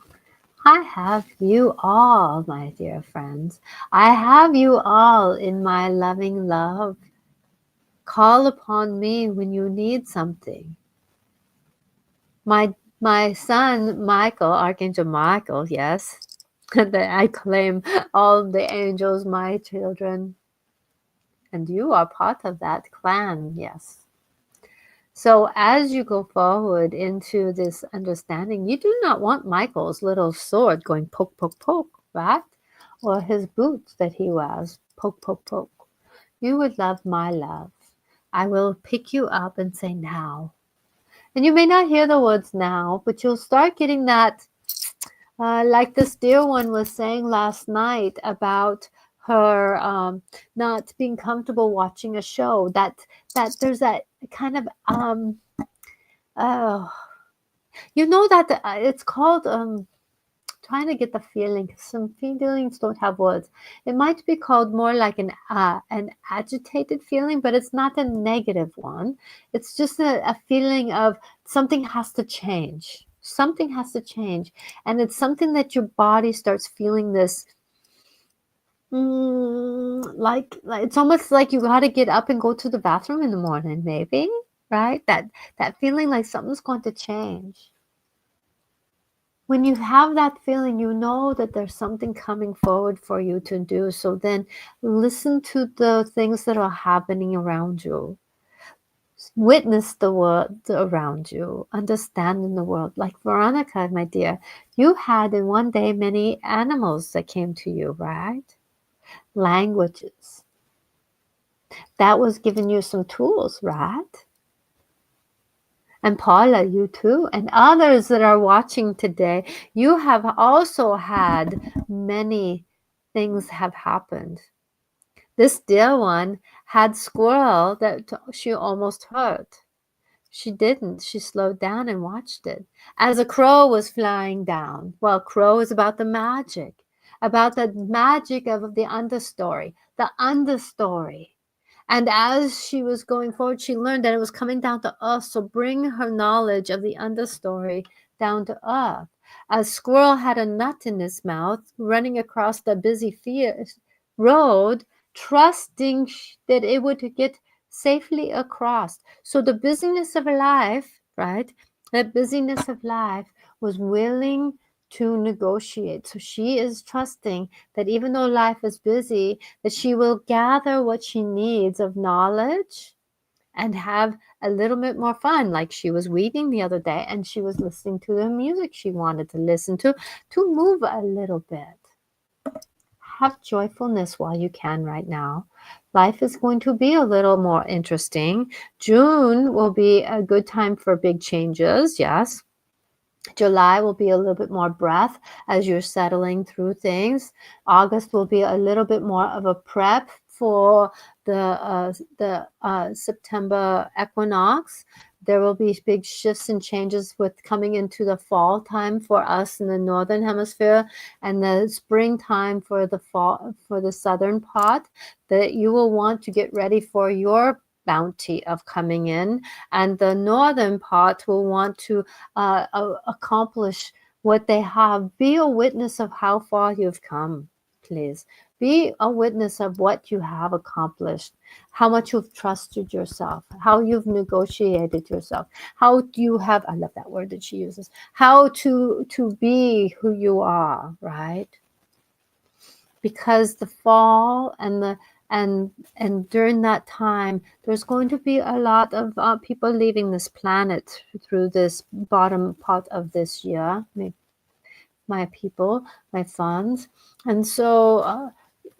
I have you all, my dear friends. I have you all in my loving love. Call upon me when you need something. My son, Michael, Archangel Michael, yes, that I claim all the angels my children. And you are part of that clan, yes. So as you go forward into this understanding, you do not want Michael's little sword going poke, poke, poke, right? Or his boots that he wears, poke, poke, poke. You would love my love. I will pick you up and say now. And you may not hear the words now, but you'll start getting that, like this dear one was saying last night about her not being comfortable watching a show, that there's that kind of oh, you know that it's called trying to get the feeling, 'cause some feelings don't have words. It might be called more like an agitated feeling, but it's not a negative one. It's just a feeling of something has to change. Something has to change, and it's something that your body starts feeling this. Like it's almost like you got to get up and go to the bathroom in the morning, maybe, right? That feeling like something's going to change. When you have that feeling, you know that there's something coming forward for you to do. So then listen to the things that are happening around you. Witness the world around you. Understand in the world. Like Veronica, my dear, you had in one day many animals that came to you, right? Languages. That was giving you some tools, right? And Paula, you too, and others that are watching today, you have also had many things have happened. This dear one had squirrel that she almost hurt. She didn't. She slowed down and watched it as a crow was flying down. Well, crow is about the magic of the understory, the understory. And as she was going forward, she learned that it was coming down to earth. So bring her knowledge of the understory down to earth. A squirrel had a nut in his mouth, running across the busy road, trusting that it would get safely across. So the busyness of life, right? That busyness of life was willing to negotiate. So she is trusting that even though life is busy, that she will gather what she needs of knowledge and have a little bit more fun. Like she was weeding the other day and she was listening to the music she wanted to listen to move a little bit. Have joyfulness while you can right now. Life is going to be a little more interesting. June will be a good time for big changes, yes. July will be a little bit more breath as you're settling through things. August will be a little bit more of a prep for the September equinox. There will be big shifts and changes with coming into the fall time for us in the northern hemisphere, and the springtime for the fall for the southern part. That you will want to get ready for your bounty of coming in, and the northern part will want to accomplish what they have. Be a witness of how far you've come, please. Be a witness of what you have accomplished, how much you've trusted yourself, how you've negotiated yourself, how you have, I love that word that she uses, how to be who you are, right? Because the fall and during that time, there's going to be a lot of people leaving this planet through this bottom part of this year. My people, my funds. And so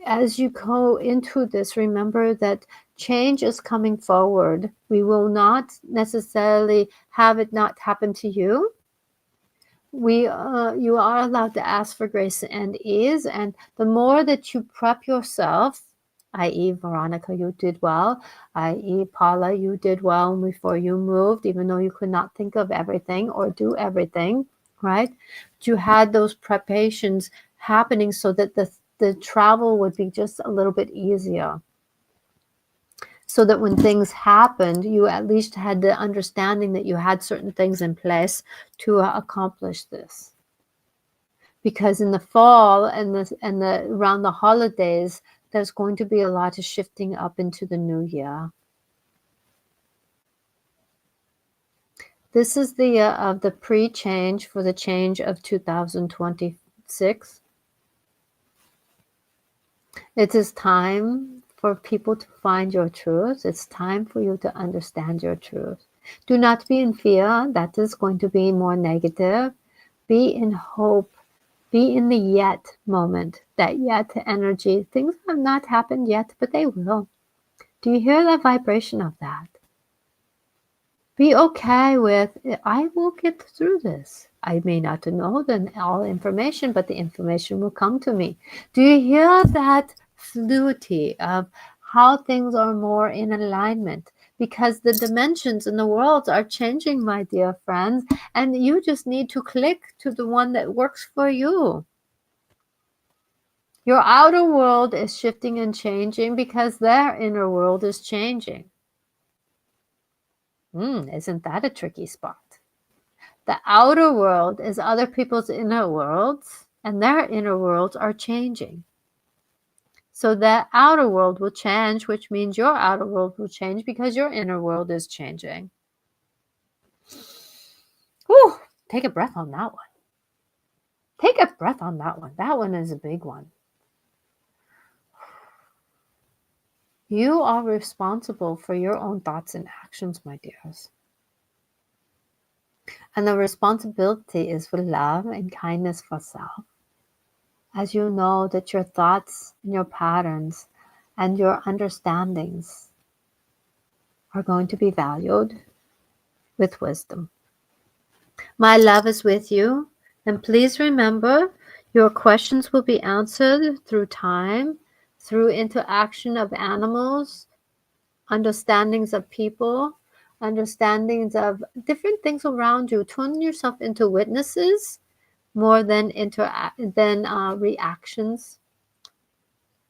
as you go into this, remember that change is coming forward. We will not necessarily have it not happen to you. You are allowed to ask for grace and ease, and the more that you prep yourself, i.e. Veronica, you did well, i.e. Paula, you did well before you moved, even though you could not think of everything or do everything, right? But you had those preparations happening so that the travel would be just a little bit easier. so that when things happened, you at least had the understanding that you had certain things in place to accomplish this. Because in the fall and the around the holidays, there's going to be a lot of shifting up into the new year. This is the pre-change for the change of 2026. It is time for people to find your truth. It's time for you to understand your truth. Do not be in fear. That is going to be more negative. Be in hope. Be in the yet moment, that yet energy. Things have not happened yet, but they will. Do you hear the vibration of that? Be okay with, I will get through this. I may not know all information, but the information will come to me. Do you hear that fluidity of how things are more in alignment? Because the dimensions in the world are changing, my dear friends, and you just need to click to the one that works for you. Your outer world is shifting and changing because their inner world is changing. Isn't that a tricky spot? The outer world is other people's inner worlds, and their inner worlds are changing. So that outer world will change, which means your outer world will change because your inner world is changing. Whew, take a breath on that one. Take a breath on that one. That one is a big one. You are responsible for your own thoughts and actions, my dears. And the responsibility is for love and kindness for self. As you know that your thoughts and your patterns and your understandings are going to be valued with wisdom. My love is with you. And please remember, your questions will be answered through time, through interaction of animals, understandings of people, understandings of different things around you. Turn yourself into witnesses more than reactions.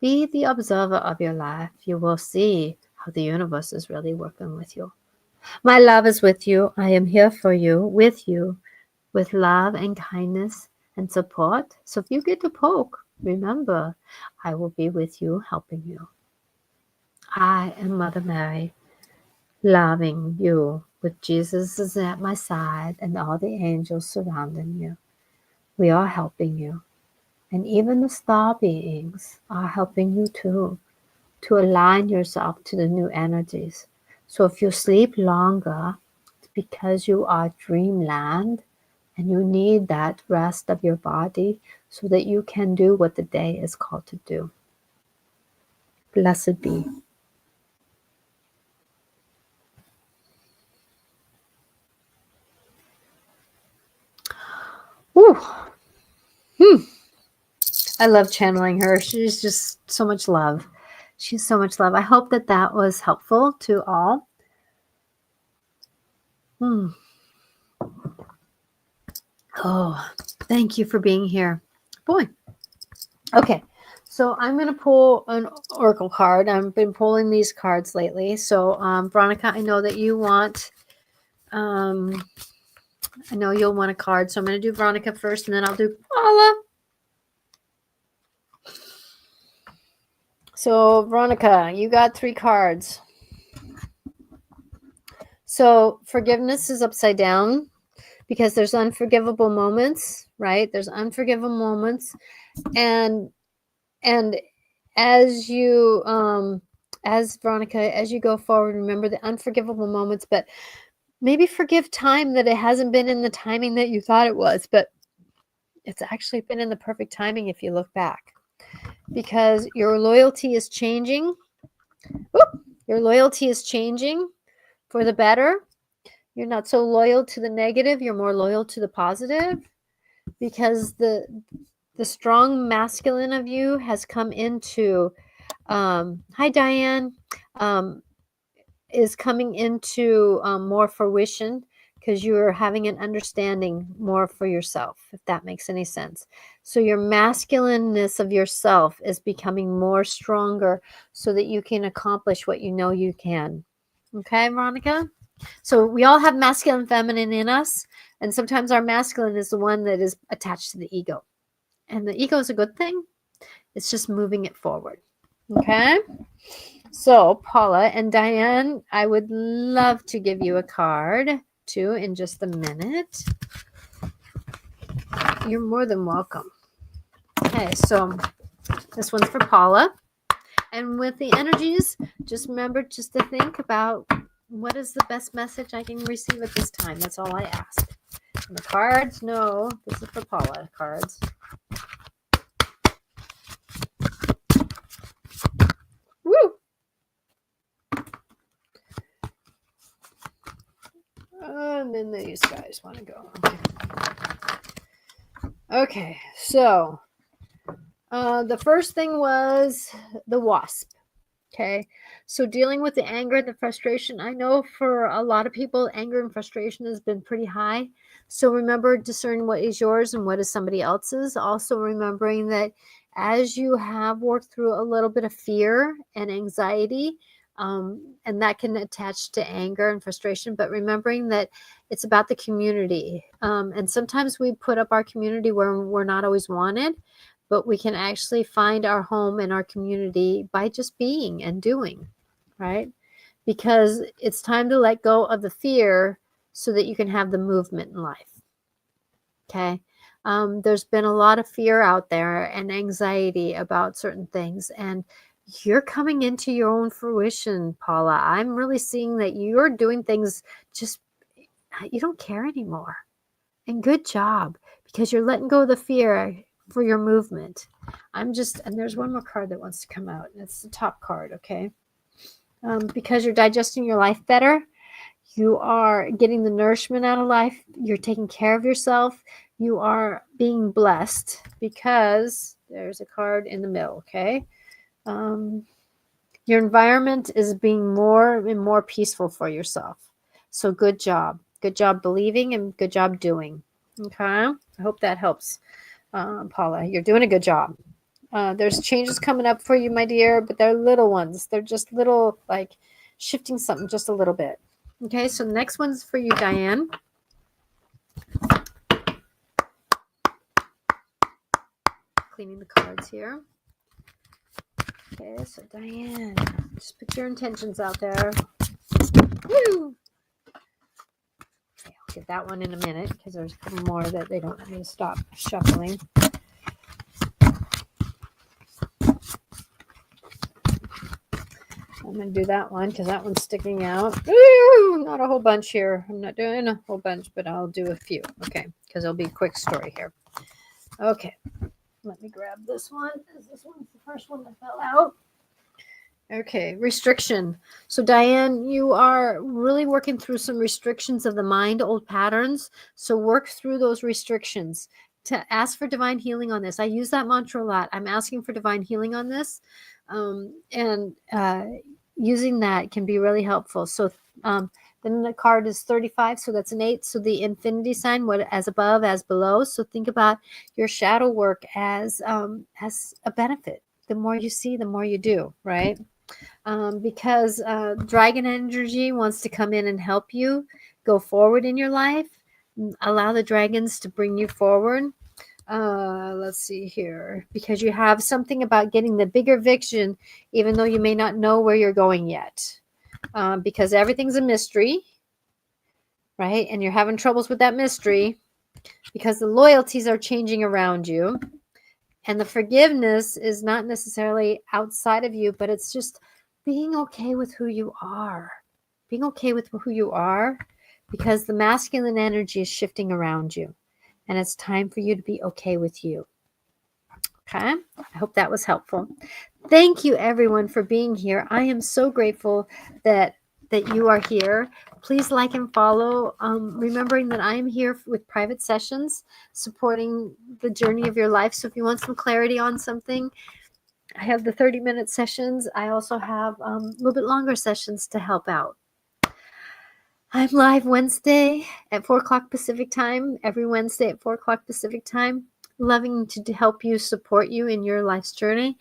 Be the observer of your life. You will see how the universe is really working with you. My love is with you. I am here for you, with love and kindness and support. So if you get to poke, remember, I will be with you, helping you. I am Mother Mary, loving you with Jesus is at my side and all the angels surrounding you. We are helping you. And even the star beings are helping you too, to align yourself to the new energies. So if you sleep longer, it's because you are dreamland and you need that rest of your body so that you can do what the day is called to do. Blessed be. Whew. I love channeling her. She's just so much love. She's so much love. I hope that that was helpful to all. Oh, thank you for being here. Boy. Okay, so I'm going to pull an oracle card. I've been pulling these cards lately. So, Veronica, I know that you want, I know you'll want a card. So I'm going to do Veronica first, and then I'll do Paula. So, Veronica, you got 3 cards. So, forgiveness is upside down because there's unforgivable moments, right? There's unforgivable moments. And as you, as Veronica, as you go forward, remember the unforgivable moments, but maybe forgive time that it hasn't been in the timing that you thought it was, but it's actually been in the perfect timing if you look back. Because your loyalty is changing. Your loyalty is changing for the better. You're not so loyal to the negative. You're more loyal to the positive. Because the strong masculine of you has come into, hi Diane, is coming into more fruition. because you're having an understanding more for yourself, if that makes any sense. So your masculineness of yourself is becoming more stronger so that you can accomplish what you know you can. Okay, Veronica? So we all have masculine and feminine in us, and sometimes our masculine is the one that is attached to the ego. And the ego is a good thing. It's just moving it forward. Okay? So, Paula and Diane, I would love to give you a card too in just a minute. You're more than welcome. Okay, so this one's for Paula. And with the energies, just remember just to think about what is the best message I can receive at this time. That's all I ask. And the cards, no, this is for Paula cards. Woo! And then these guys want to go. Okay, so the first thing was the wasp. Okay, so dealing with the anger and the frustration. I know for a lot of people, anger and frustration has been pretty high. So remember discerning what is yours and what is somebody else's. Also remembering that as you have worked through a little bit of fear and anxiety, and that can attach to anger and frustration, but remembering that it's about the community. And sometimes we put up our community where we're not always wanted, but we can actually find our home and our community by just being and doing, right? Because it's time to let go of the fear so that you can have the movement in life. Okay. There's been a lot of fear out there and anxiety about certain things, and you're coming into your own fruition, Paula. I'm really seeing that you're doing things just, you don't care anymore. And good job, because you're letting go of the fear for your movement. And there's one more card that wants to come out. It's the top card, okay? Because you're digesting your life better. You are getting the nourishment out of life. You're taking care of yourself. You are being blessed because there's a card in the middle, okay? Your environment is being more and more peaceful for yourself. So good job. Good job believing and good job doing. Okay? I hope that helps, Paula. You're doing a good job. There's changes coming up for you, my dear, but they're little ones. They're just little, like shifting something just a little bit. Okay, so the next one's for you, Diane. Cleaning the cards here. Okay, so Diane, just put your intentions out there. Woo! Okay, I'll get that one in a minute because there's a couple more that they don't want me to stop shuffling. I'm going to do that one because that one's sticking out. Ooh, not a whole bunch here. I'm not doing a whole bunch, but I'll do a few. Okay, because it'll be a quick story here. Okay, let me grab this one. This one's the first one that fell out. Okay, restriction. So Diane, you are really working through some restrictions of the mind, old patterns. So work through those restrictions. To ask for divine healing on this. I use that mantra a lot. I'm asking for divine healing on this. Using that can be really helpful. So then the card is 35, so that's an 8. So the infinity sign, what as above, as below. So think about your shadow work as a benefit. The more you see, the more you do, right? Because dragon energy wants to come in and help you go forward in your life. Allow the dragons to bring you forward. Let's see here, because you have something about getting the bigger vision, even though you may not know where you're going yet, because everything's a mystery, right? And you're having troubles with that mystery because the loyalties are changing around you, and the forgiveness is not necessarily outside of you, but it's just being okay with who you are, being okay with who you are, because the masculine energy is shifting around you. And it's time for you to be okay with you. Okay? I hope that was helpful. Thank you, everyone, for being here. I am so grateful that you are here. Please like and follow. Remembering that I am here with private sessions, supporting the journey of your life. So if you want some clarity on something, I have the 30-minute sessions. I also have a little bit longer sessions to help out. I'm live Wednesday at 4 o'clock Pacific time, every Wednesday at 4 o'clock Pacific time, loving to help you, support you in your life's journey,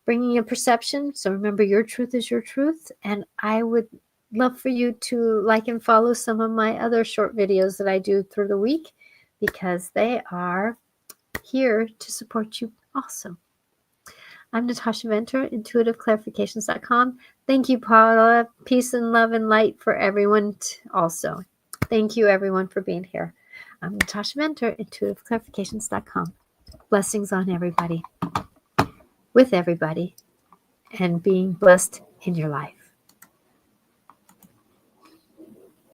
bringing a perception. So remember, your truth is your truth. And I would love for you to like and follow some of my other short videos that I do through the week, because they are here to support you also. I'm Natasha Venter, intuitiveclarifications.com. Thank you, Paula. Peace and love and light for everyone also. Thank you, everyone, for being here. I'm Natasha Venter, intuitiveclarifications.com. Blessings on everybody, with everybody, and being blessed in your life.